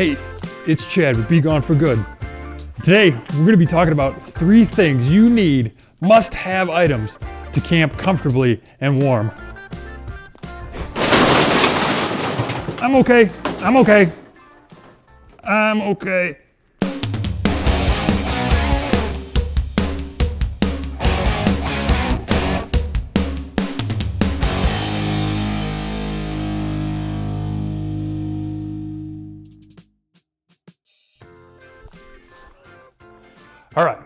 Hey, it's Chad with BeGoneForGood. Today, we're going to be talking about 3 things you need, must-have items to camp comfortably and warm. I'm okay. All right,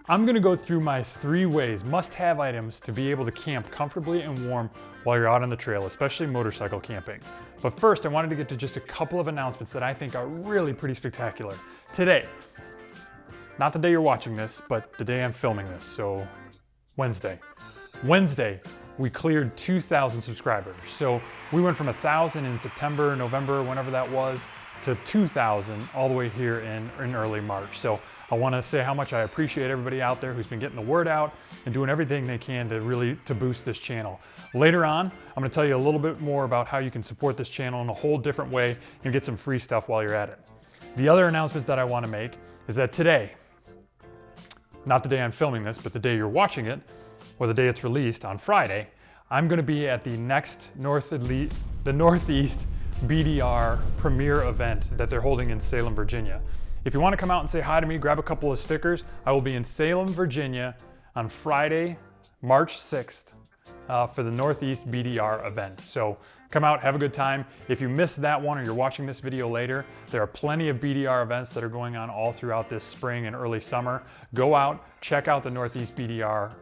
I'm gonna go through my 3 ways, must-have items to be able to camp comfortably and warm while you're out on the trail, especially motorcycle camping. But first, I wanted to get to just a couple of announcements that I think are really pretty spectacular. Today, not the day you're watching this, but the day I'm filming this, so Wednesday, we cleared 2,000 subscribers. So we went from 1,000 in September, November, whenever that was, to 2,000 all the way here in early March. So I want to say how much I appreciate everybody out there who's been getting the word out and doing everything they can to boost this channel. Later on, I'm going to tell you a little bit more about how you can support this channel in a whole different way and get some free stuff while you're at it. The other announcement that I want to make is that today, not the day I'm filming this, but the day you're watching it, or the day it's released on Friday, I'm going to be at the next Northeast BDR premiere event that they're holding in Salem, Virginia. If you want to come out and say hi to me, grab a couple of stickers. I will be in Salem, Virginia on Friday, March 6th for the Northeast BDR event. So come out, have a good time. If you missed that one or you're watching this video later, there are plenty of BDR events that are going on all throughout this spring and early summer. Go out, check out the Northeast BDR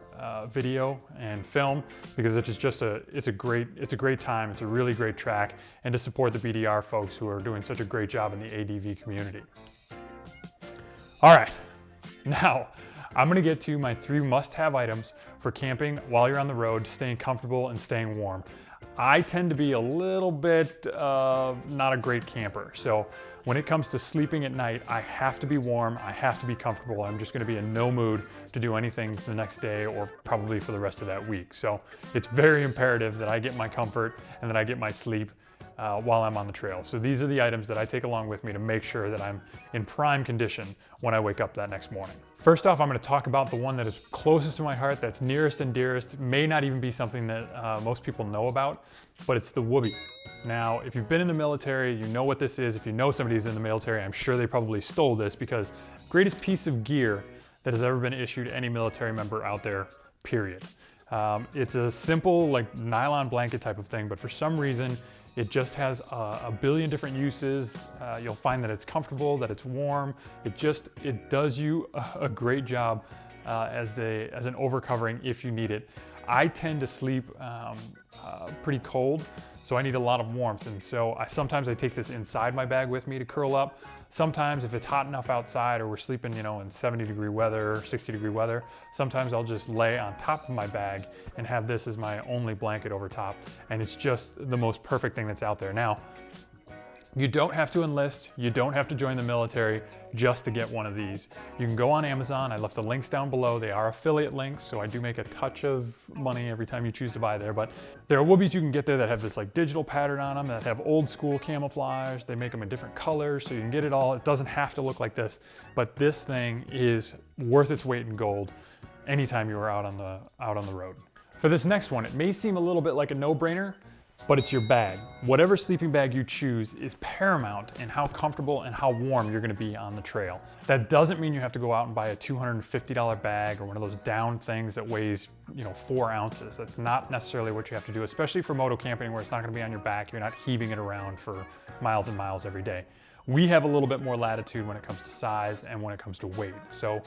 video and film, because it's a great time. It's a really great track, and to support the BDR folks who are doing such a great job in the ADV community. All right, now I'm gonna get to my 3 must-have items for camping while you're on the road, staying comfortable and staying warm. I tend to be a little bit not a great camper. So when it comes to sleeping at night, I have to be warm, I have to be comfortable. I'm just gonna be in no mood to do anything the next day or probably for the rest of that week. So it's very imperative that I get my comfort and that I get my sleep while I'm on the trail. So these are the items that I take along with me to make sure that I'm in prime condition when I wake up that next morning. First off, I'm going to talk about the one that is closest to my heart, that's nearest and dearest, may not even be something that most people know about, but it's the Whoopee. Now, if you've been in the military, you know what this is. If you know somebody who's in the military, I'm sure they probably stole this, because greatest piece of gear that has ever been issued to any military member out there, period. It's a simple like nylon blanket type of thing, but for some reason, it just has a billion different uses. You'll find that it's comfortable, that it's warm. It does you a great job as an overcovering if you need it. I tend to sleep pretty cold, so I need a lot of warmth. And so sometimes I take this inside my bag with me to curl up. Sometimes if it's hot enough outside or we're sleeping, in 70-degree weather, 60-degree weather, sometimes I'll just lay on top of my bag and have this as my only blanket over top. And it's just the most perfect thing that's out there. Now, you don't have to enlist, you don't have to join the military just to get one of these. You can go on Amazon. I left the links down below. They are affiliate links, so I do make a touch of money every time you choose to buy there. But there are Whoopies you can get there that have this like digital pattern on them, that have old school camouflage. They make them in different colors, so you can get it all. It doesn't have to look like this, but this thing is worth its weight in gold anytime you are out on the road. For this next one, it may seem a little bit like a no-brainer, but it's your bag. Whatever sleeping bag you choose is paramount in how comfortable and how warm you're gonna be on the trail. That doesn't mean you have to go out and buy a $250 bag or one of those down things that weighs 4 ounces. That's not necessarily what you have to do, especially for moto camping where it's not gonna be on your back. You're not heaving it around for miles and miles every day. We have a little bit more latitude when it comes to size and when it comes to weight. So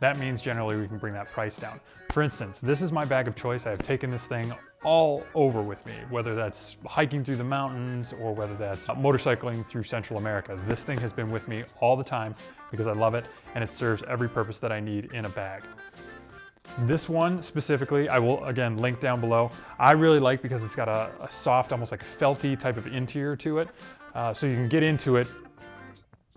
that means generally we can bring that price down. For instance, this is my bag of choice. I have taken this thing all over with me, whether that's hiking through the mountains or whether that's motorcycling through Central America. This thing has been with me all the time because I love it and it serves every purpose that I need in a bag. This one specifically, I will again link down below. I really like because it's got a soft, almost like felty type of interior to it. So you can get into it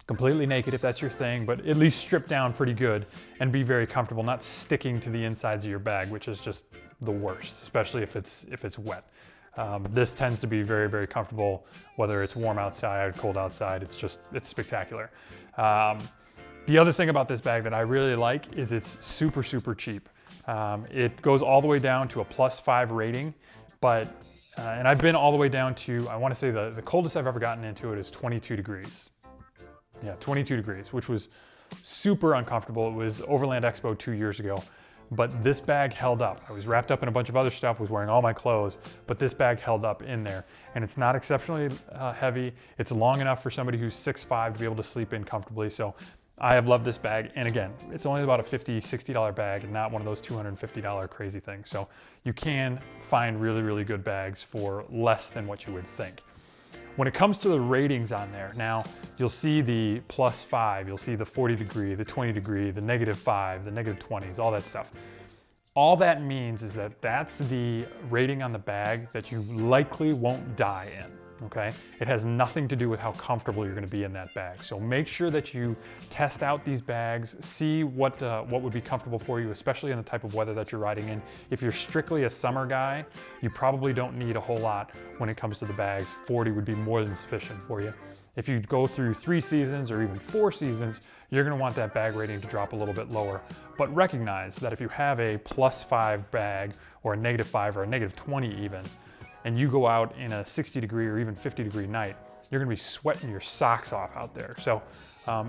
completely naked if that's your thing, but at least strip down pretty good and be very comfortable, not sticking to the insides of your bag, which is just the worst, especially if it's wet. This tends to be very, very comfortable, whether it's warm outside, cold outside. It's spectacular. The other thing about this bag that I really like is it's super, super cheap. It goes all the way down to a +5 rating, but, and I've been all the way down to, I wanna say the coldest I've ever gotten into it is 22 degrees. Yeah, 22 degrees, which was super uncomfortable. It was Overland Expo 2 years ago, but this bag held up. I was wrapped up in a bunch of other stuff, was wearing all my clothes, but this bag held up in there. And it's not exceptionally heavy. It's long enough for somebody who's 6'5" to be able to sleep in comfortably. So I have loved this bag. And again, it's only about a $50, $60 bag and not one of those $250 crazy things. So you can find really, really good bags for less than what you would think. When it comes to the ratings on there, now you'll see the +5, you'll see the 40 degree, the 20 degree, the -5, the -20s, all that stuff. All that means is that that's the rating on the bag that you likely won't die in, okay? It has nothing to do with how comfortable you're gonna be in that bag. So make sure that you test out these bags, see what would be comfortable for you, especially in the type of weather that you're riding in. If you're strictly a summer guy, you probably don't need a whole lot when it comes to the bags. 40 would be more than sufficient for you. If you go through 3 seasons or even 4 seasons, you're gonna want that bag rating to drop a little bit lower. But recognize that if you have a +5 bag or a -5 or a -20 even, and you go out in a 60 degree or even 50 degree night, you're gonna be sweating your socks off out there. So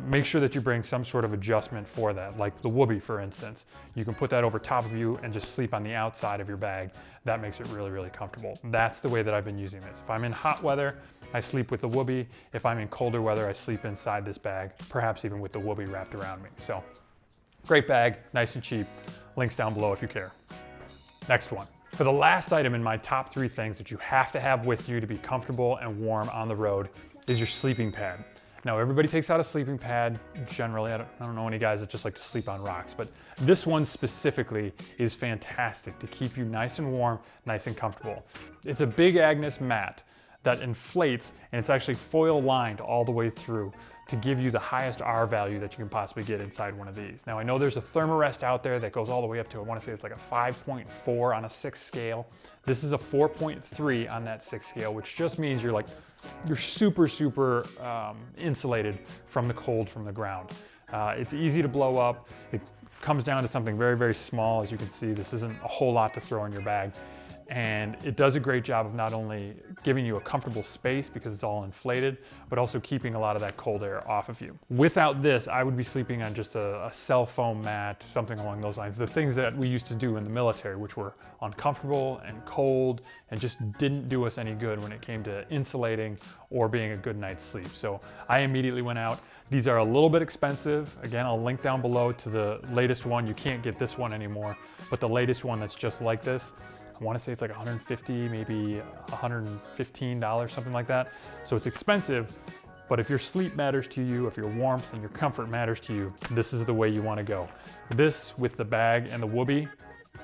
make sure that you bring some sort of adjustment for that, like the whoopee, for instance. You can put that over top of you and just sleep on the outside of your bag. That makes it really, really comfortable. That's the way that I've been using this. If I'm in hot weather, I sleep with the whoopee. If I'm in colder weather, I sleep inside this bag, perhaps even with the whoopee wrapped around me. So great bag, nice and cheap. Links down below if you care. Next one. For the last item in my top 3 things that you have to have with you to be comfortable and warm on the road is your sleeping pad. Now everybody takes out a sleeping pad generally. I don't know any guys that just like to sleep on rocks, but this one specifically is fantastic to keep you nice and warm, nice and comfortable. It's a Big Agnes mat that inflates, and it's actually foil lined all the way through to give you the highest R value that you can possibly get inside one of these. Now I know there's a Thermarest out there that goes all the way up to, I wanna say it's like a 5.4 on a 6 scale. This is a 4.3 on that 6 scale, which just means you're super, super insulated from the cold from the ground. It's easy to blow up. It comes down to something very, very small. As you can see, this isn't a whole lot to throw in your bag. And it does a great job of not only giving you a comfortable space because it's all inflated, but also keeping a lot of that cold air off of you. Without this, I would be sleeping on just a cell foam mat, something along those lines. The things that we used to do in the military, which were uncomfortable and cold and just didn't do us any good when it came to insulating or being a good night's sleep. So I immediately went out. These are a little bit expensive. Again, I'll link down below to the latest one. You can't get this one anymore, but the latest one that's just like this, I want to say it's like 150, maybe $115, something like that. So it's expensive, but if your sleep matters to you, if your warmth and your comfort matters to you, this is the way you want to go. This with the bag and the whoopee,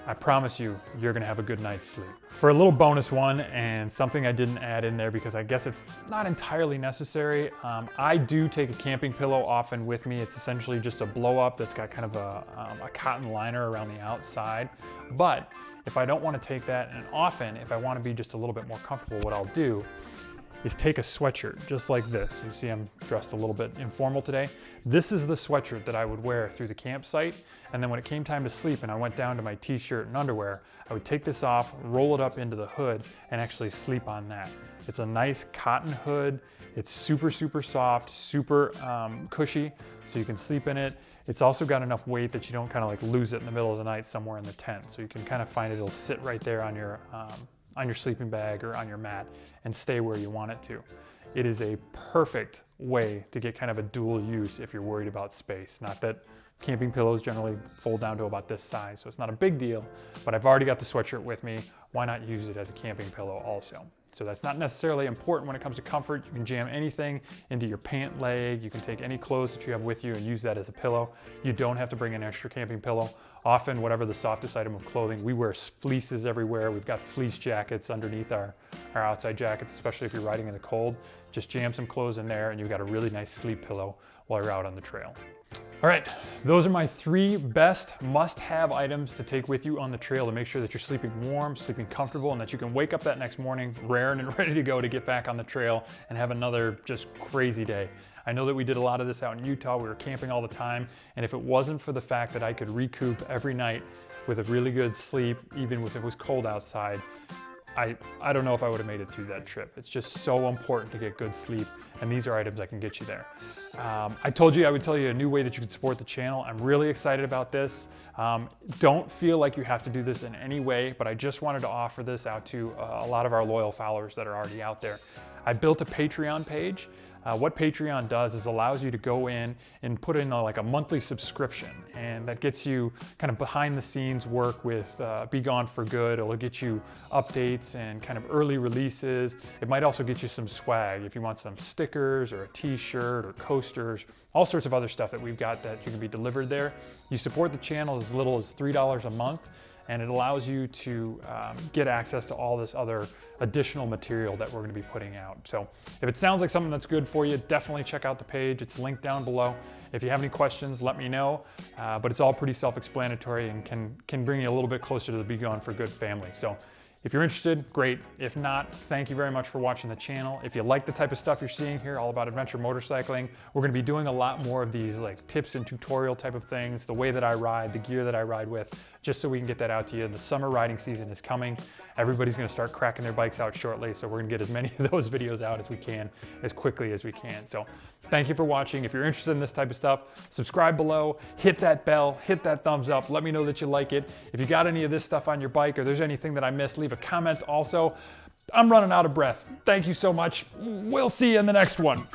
I promise you, you're gonna have a good night's sleep. For a little bonus one, and something I didn't add in there because I guess it's not entirely necessary, I do take a camping pillow often with me. It's essentially just a blow up that's got kind of a cotton liner around the outside. But if I don't want to take that, and often if I want to be just a little bit more comfortable, what I'll do is take a sweatshirt just like this. You see I'm dressed a little bit informal today. This is the sweatshirt that I would wear through the campsite. And then when it came time to sleep and I went down to my t-shirt and underwear, I would take this off, roll it up into the hood, and actually sleep on that. It's a nice cotton hood. It's super, super soft, super cushy, so you can sleep in it. It's also got enough weight that you don't kind of like lose it in the middle of the night somewhere in the tent. So you can kind of find it'll sit right there on your sleeping bag or on your mat and stay where you want it to. It is a perfect way to get kind of a dual use if you're worried about space. Not that camping pillows generally fold down to about this size, so it's not a big deal, but I've already got the sweatshirt with me. Why not use it as a camping pillow also? So that's not necessarily important when it comes to comfort. You can jam anything into your pant leg. You can take any clothes that you have with you and use that as a pillow. You don't have to bring an extra camping pillow. Often, whatever the softest item of clothing, we wear fleeces everywhere. We've got fleece jackets underneath our outside jackets, especially if you're riding in the cold. Just jam some clothes in there and you've got a really nice sleep pillow while you're out on the trail. All right, those are my 3 best must-have items to take with you on the trail to make sure that you're sleeping warm, sleeping comfortable, and that you can wake up that next morning raring and ready to go to get back on the trail and have another just crazy day. I know that we did a lot of this out in Utah. We were camping all the time, and if it wasn't for the fact that I could recoup every night with a really good sleep, even if it was cold outside, I don't know if I would have made it through that trip. It's just so important to get good sleep, and these are items that can get you there. I told you I would tell you a new way that you can support the channel. I'm really excited about this. Don't feel like you have to do this in any way, but I just wanted to offer this out to a lot of our loyal followers that are already out there. I built a Patreon page. What Patreon does is allows you to go in and put in like a monthly subscription, and that gets you kind of behind the scenes work with Be Gone for Good. It'll get you updates and kind of early releases. It might also get you some swag if you want some stickers or a t-shirt or coasters, all sorts of other stuff that we've got that you can be delivered there. You support the channel as little as $3 a month, and it allows you to get access to all this other additional material that we're gonna be putting out. So if it sounds like something that's good for you, definitely check out the page. It's linked down below. If you have any questions, let me know, but it's all pretty self-explanatory and can bring you a little bit closer to the Be Gone for Good family. So if you're interested, great. If not, thank you very much for watching the channel. If you like the type of stuff you're seeing here, all about adventure motorcycling, we're gonna be doing a lot more of these like tips and tutorial type of things, the way that I ride, the gear that I ride with, just so we can get that out to you. The summer riding season is coming. Everybody's gonna start cracking their bikes out shortly, so we're gonna get as many of those videos out as we can, as quickly as we can. So thank you for watching. If you're interested in this type of stuff, subscribe below, hit that bell, hit that thumbs up, let me know that you like it. If you got any of this stuff on your bike or there's anything that I missed, leave a comment also. I'm running out of breath. Thank you so much. We'll see you in the next one.